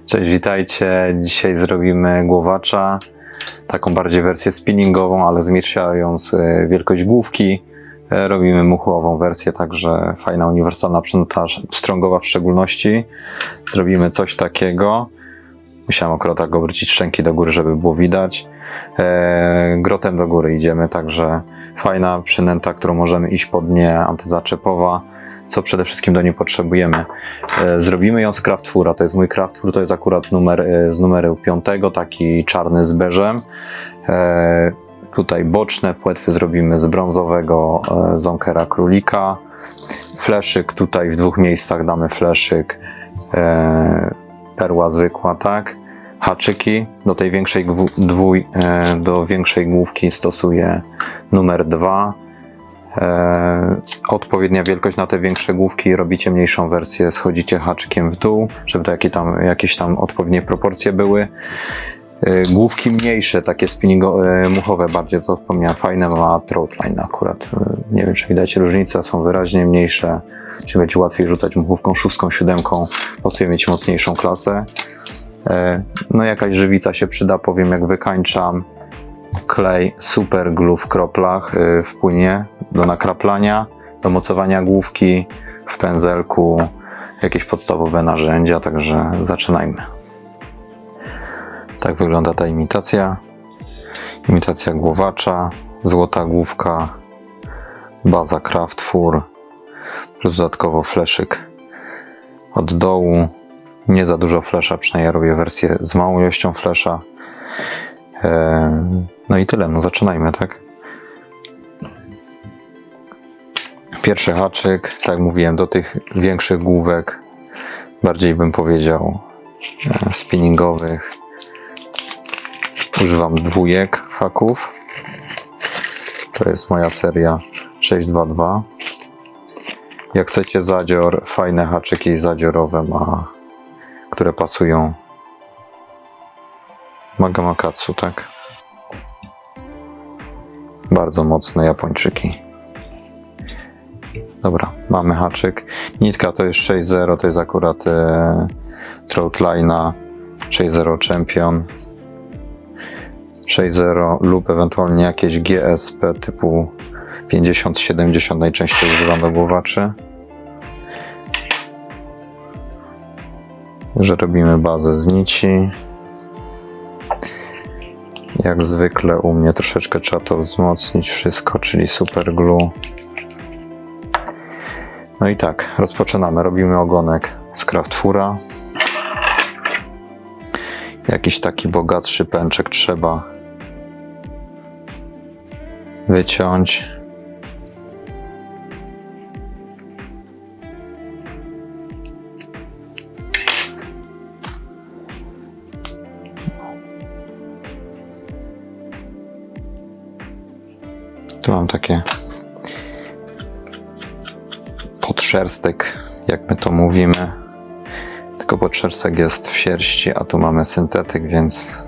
Cześć, witajcie. Dzisiaj zrobimy głowacza, taką bardziej wersję spinningową, ale zmniejszając wielkość główki. Robimy muchłową wersję, także fajna, uniwersalna przynęta strągowa w szczególności. Zrobimy coś takiego. Musiałem akurat tak obrócić szczęki do góry, żeby było widać. Grotem do góry idziemy, także fajna przynęta, którą możemy iść po dnie, antyzaczepowa. Co przede wszystkim do niej potrzebujemy. Zrobimy ją z Craftfura, to jest mój Craftfur, to jest akurat numer z numeru 5, taki czarny z beżem. Tutaj boczne płetwy zrobimy z brązowego Zonkera królika. Fleszyk, tutaj w dwóch miejscach damy fleszyk, perła zwykła, tak. Haczyki, do tej większej do większej główki stosuję numer 2. Odpowiednia wielkość na te większe główki, robicie mniejszą wersję, schodzicie haczykiem w dół, żeby to jakieś tam odpowiednie proporcje były. Główki mniejsze, takie muchowe bardziej, co wspomniałem, fajne ma Troutline akurat. Nie wiem, czy widać różnicę, są wyraźnie mniejsze, czy będzie łatwiej rzucać muchówką 6, 7, pasuje mieć mocniejszą klasę. No jakaś żywica się przyda, powiem jak wykańczam. Klej Super Glue w kroplach w płynie do nakraplania, do mocowania główki, w pędzelku, jakieś podstawowe narzędzia, także zaczynajmy. Tak wygląda ta imitacja. Imitacja głowacza, złota główka, baza Craftfur, plus dodatkowo fleszyk od dołu. Nie za dużo flesza, przynajmniej ja robię wersję z małą ilością flesza. No i tyle, no zaczynajmy, tak? Pierwszy haczyk, tak jak mówiłem, do tych większych główek, bardziej bym powiedział spinningowych. Używam dwójek haków. To jest moja seria 622. Jak chcecie zadzior, fajne haczyki zadziorowe które pasują. Magamakatsu, tak? Bardzo mocne Japończyki. Dobra, mamy haczyk. Nitka to jest 6.0, to jest akurat Troutline'a 6.0 Champion. 6.0 lub ewentualnie jakieś GSP typu 50-70 najczęściej używam do głowaczy. Że robimy bazę z nici. Jak zwykle u mnie troszeczkę trzeba to wzmocnić wszystko, czyli Super Glue. No i tak, rozpoczynamy. Robimy ogonek z Craftfura. Jakiś taki bogatszy pęczek trzeba wyciąć. Tu mam takie podszerstek, jak my to mówimy. Tylko podszerstek jest w sierści, a tu mamy syntetyk, więc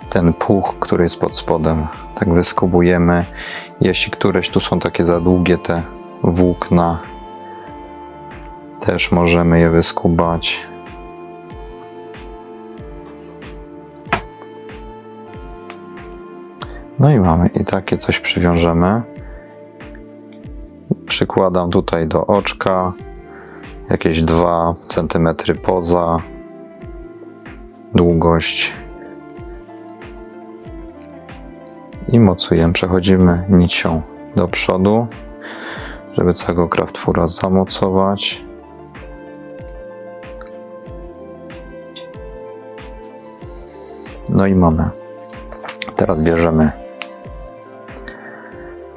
ten puch, który jest pod spodem, tak wyskubujemy. Jeśli któreś tu są takie za długie te włókna, też możemy je wyskubać. No i mamy, i takie coś przywiążemy. Przykładam tutaj do oczka, jakieś 2 cm poza długość i mocujemy. Przechodzimy nicią do przodu, żeby całego Craftfura zamocować. No i mamy. Teraz bierzemy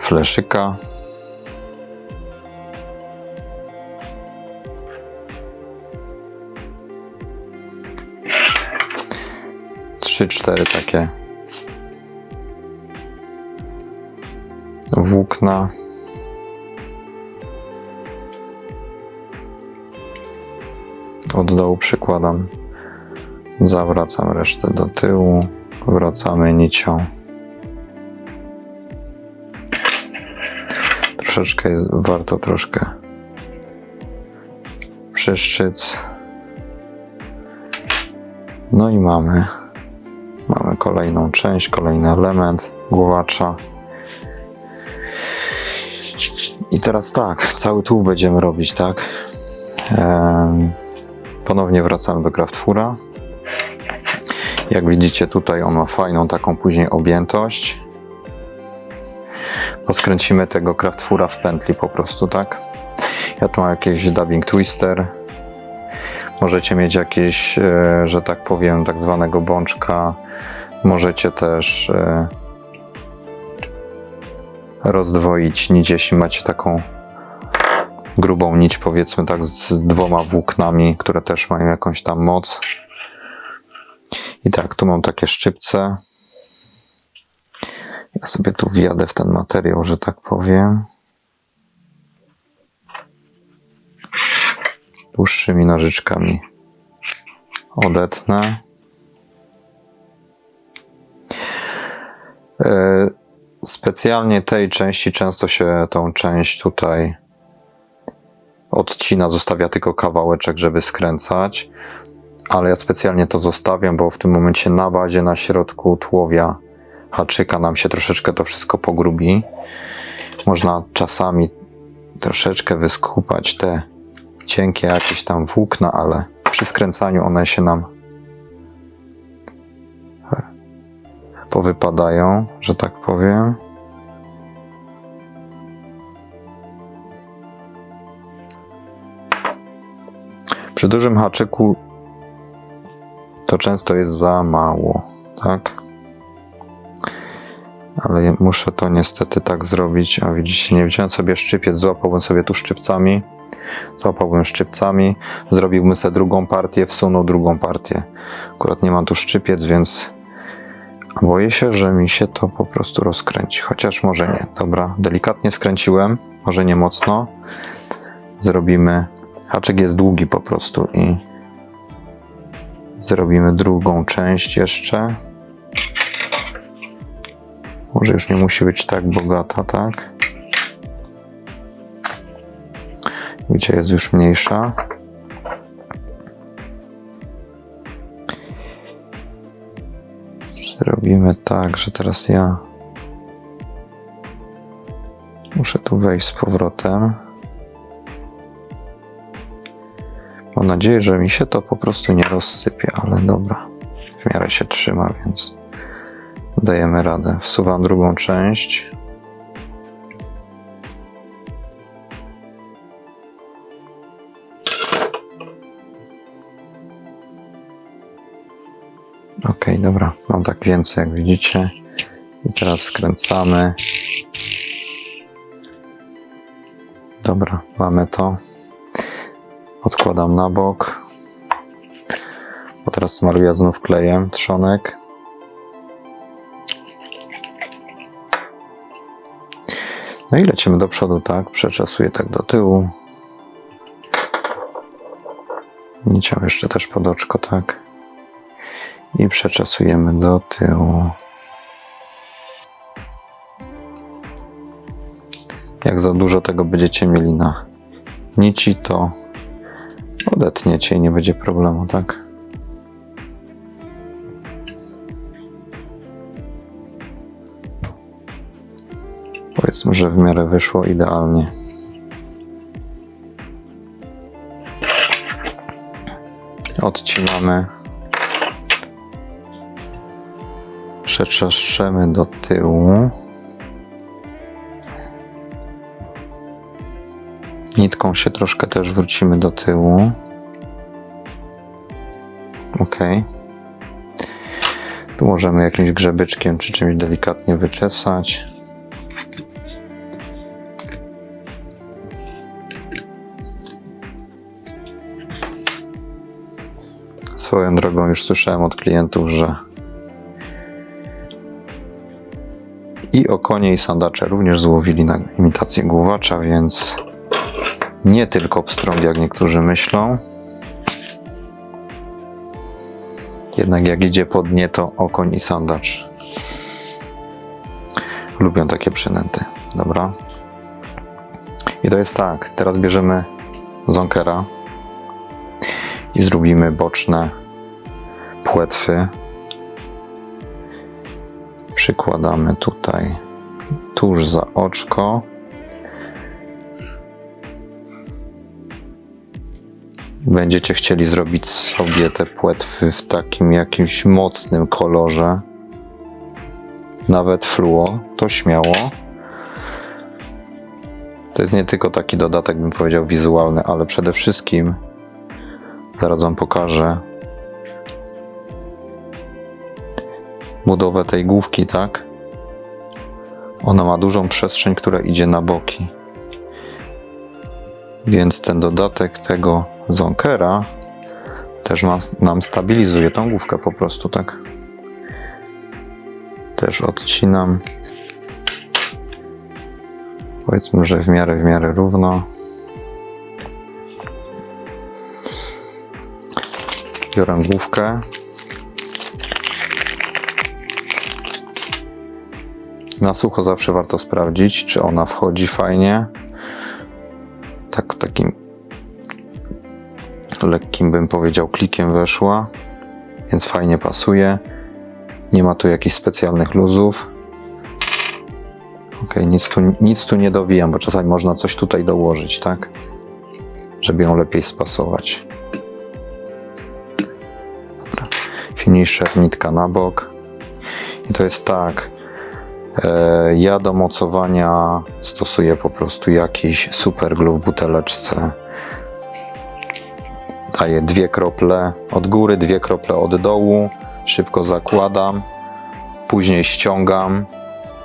fleszyka. Trzy, 4 takie włókna. Od dołu przykładam, zawracam resztę do tyłu, wracamy nicią. warto troszkę przyszczyc. No i mamy kolejną część, kolejny element głowacza. I teraz tak, cały tułów będziemy robić, tak? Ponownie wracamy do kraftfura. Jak widzicie, tutaj on ma fajną taką później objętość. Poskręcimy tego kraftfura w pętli po prostu, tak? Ja tu mam jakiś dubbing twister. Możecie mieć jakieś, że tak powiem, tak zwanego bączka. Możecie też rozdwoić nić, jeśli macie taką grubą nić, powiedzmy tak, z 2 włóknami, które też mają jakąś tam moc. I tak, tu mam takie szczypce. Ja sobie tu wjadę w ten materiał, że tak powiem. Dłuższymi nożyczkami odetnę. Specjalnie tej części często się tą część tutaj odcina, zostawia tylko kawałeczek, żeby skręcać, ale ja specjalnie to zostawiam, bo w tym momencie na bazie, na środku tułowia haczyka nam się troszeczkę to wszystko pogrubi. Można czasami troszeczkę wyskupać te cienkie jakieś tam włókna, ale przy skręcaniu one się nam powypadają, że tak powiem. Przy dużym haczyku to często jest za mało, tak? Ale muszę to niestety tak zrobić. A widzicie, nie wziąłem sobie szczypiec, złapałbym sobie tu szczypcami. Zrobiłbym sobie drugą partię, wsunął drugą partię. Akurat nie mam tu szczypiec, więc boję się, że mi się to po prostu rozkręci. Chociaż może nie. Dobra, delikatnie skręciłem, może nie mocno. Zrobimy... Haczyk jest długi po prostu i zrobimy drugą część jeszcze. Może już nie musi być tak bogata, tak? Gdzie jest już mniejsza. Zrobimy tak, że teraz ja muszę tu wejść z powrotem. Mam nadzieję, że mi się to po prostu nie rozsypie, ale dobra. W miarę się trzyma, więc dajemy radę. Wsuwam drugą część. Ok, dobra. Mam tak więcej, jak widzicie. I teraz skręcamy. Dobra, mamy to. Odkładam na bok, bo teraz smaruję znów klejem trzonek. No i lecimy do przodu, tak? Przeczesuję tak do tyłu. Nicią jeszcze też pod oczko, tak? I przeczesujemy do tyłu. Jak za dużo tego będziecie mieli na nici, to odetniecie i nie będzie problemu, tak? Powiedzmy, że w miarę wyszło idealnie. Odcinamy. Przeczeszczemy do tyłu. Nitką się troszkę też wrócimy do tyłu. Ok. Tu możemy jakimś grzebyczkiem czy czymś delikatnie wyczesać. Swoją drogą już słyszałem od klientów, że i okonie, i sandacze również złowili na imitację głowacza, więc nie tylko pstrąg, jak niektórzy myślą. Jednak jak idzie po dnie, to okoń i sandacz lubią takie przynęty. Dobra. I to jest tak. Teraz bierzemy zonkera i zrobimy boczne płetwy przykładamy tutaj tuż za oczko. Będziecie chcieli zrobić sobie te płetwy w takim jakimś mocnym kolorze, nawet fluo, to śmiało. To jest nie tylko taki dodatek, bym powiedział, wizualny, ale przede wszystkim, zaraz wam pokażę, budowę tej główki, tak? Ona ma dużą przestrzeń, która idzie na boki. Więc ten dodatek tego zonkera też nam stabilizuje tą główkę po prostu, tak? Też odcinam. Powiedzmy, że w miarę równo. Biorę główkę. Na sucho zawsze warto sprawdzić, czy ona wchodzi fajnie. Tak, takim lekkim, bym powiedział, klikiem weszła, więc fajnie pasuje. Nie ma tu jakichś specjalnych luzów. Ok, nic tu nie dowijam, bo czasami można coś tutaj dołożyć, tak? Żeby ją lepiej spasować. Dobra. Finisher, nitka na bok. I to jest tak. Ja do mocowania stosuję po prostu jakiś super glue w buteleczce. Daję 2 krople od góry, 2 krople od dołu. Szybko zakładam. Później ściągam.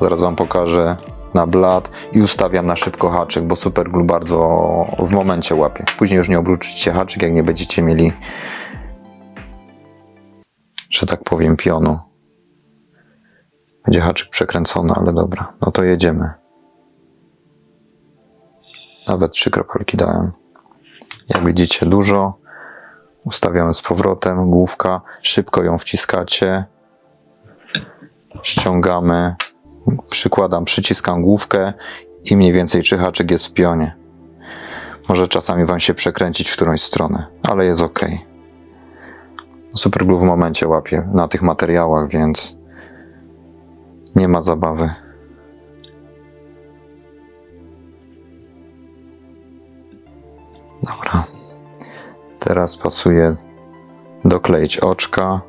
Zaraz wam pokażę na blat. I ustawiam na szybko haczyk, bo super glue bardzo w momencie łapie. Później już nie obrócicie haczyk, jak nie będziecie mieli, że tak powiem, pionu. Będzie haczyk przekręcony, ale dobra. No to jedziemy. Nawet 3 kropelki dałem. Jak widzicie, dużo. Ustawiamy z powrotem. Główka. Szybko ją wciskacie. Ściągamy. Przyciskam główkę i mniej więcej czy haczyk jest w pionie. Może czasami wam się przekręcić w którąś stronę, ale jest ok. Super glue w momencie łapie na tych materiałach, więc nie ma zabawy. Dobra. Teraz pasuje dokleić oczka.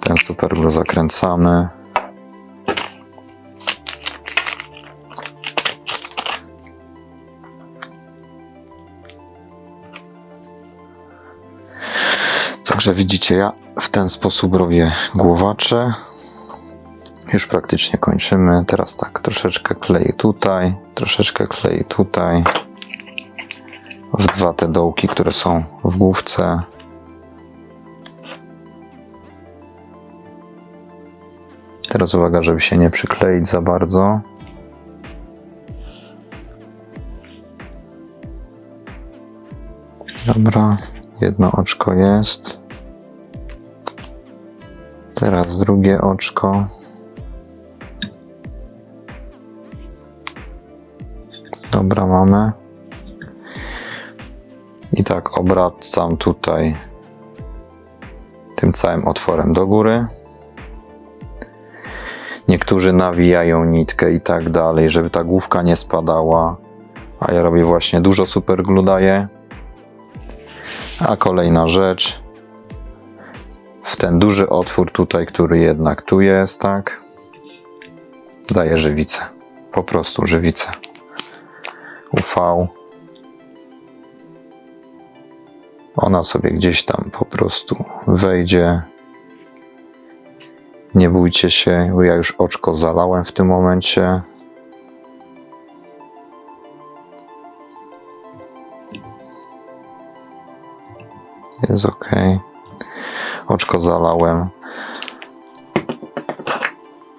Ten super glue zakręcamy. Także widzicie, ja w ten sposób robię głowacze. Już praktycznie kończymy. Teraz tak, troszeczkę kleję tutaj, troszeczkę kleję tutaj. W 2 te dołki, które są w główce. Teraz uwaga, żeby się nie przykleić za bardzo. Dobra, jedno oczko jest. Teraz drugie oczko. Dobra, mamy. I tak obracam tutaj tym całym otworem do góry. Niektórzy nawijają nitkę i tak dalej, żeby ta główka nie spadała. A ja robię właśnie dużo super glue daję. A kolejna rzecz. W ten duży otwór tutaj, który jednak tu jest, tak? Daję żywicę. Po prostu żywicę. UV. Ona sobie gdzieś tam po prostu wejdzie. Nie bójcie się, bo ja już oczko zalałem w tym momencie. Jest ok. Oczko zalałem.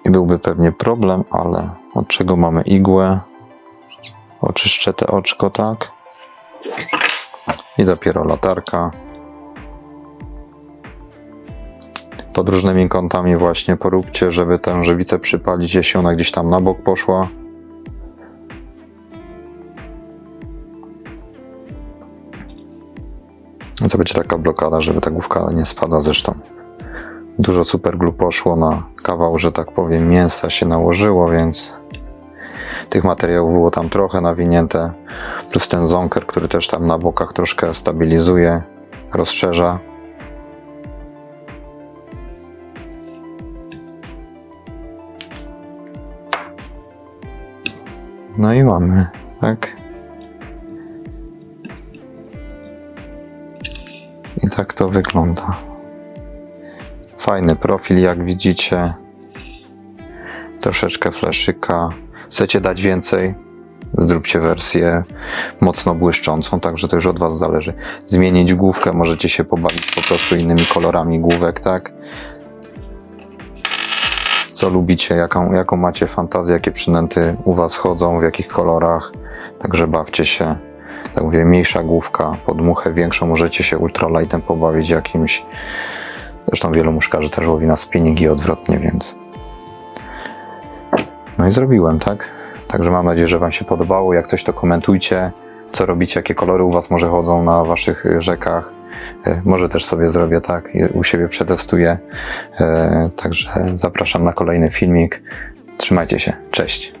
I byłby pewnie problem, ale od czego mamy igłę? Oczyszczę te oczko, tak? I dopiero latarka. Pod różnymi kątami właśnie poróbcie, żeby tę żywicę przypalić, jeśli ona gdzieś tam na bok poszła. I to będzie taka blokada, żeby ta główka nie spada zresztą. Dużo superglue poszło na kawał, że tak powiem, mięsa się nałożyło, więc tych materiałów było tam trochę nawinięte. Plus ten zonker, który też tam na bokach troszkę stabilizuje, rozszerza. No i mamy, tak? I tak to wygląda. Fajny profil, jak widzicie. Troszeczkę fleszyka. Chcecie dać więcej? Zróbcie wersję mocno błyszczącą, także to już od Was zależy. Zmienić główkę, możecie się pobawić po prostu innymi kolorami główek, tak? Co lubicie, jaką macie fantazję, jakie przynęty u Was chodzą, w jakich kolorach. Także bawcie się. Tak mówię, mniejsza główka, pod muchę większą możecie się ultralightem pobawić jakimś. Zresztą wielu muszkarzy też łowi na spinning i odwrotnie, więc... No i zrobiłem, tak? Także mam nadzieję, że Wam się podobało. Jak coś, to komentujcie, co robicie, jakie kolory u Was może chodzą na Waszych rzekach. Może też sobie zrobię tak, u siebie przetestuję. Także zapraszam na kolejny filmik. Trzymajcie się, cześć!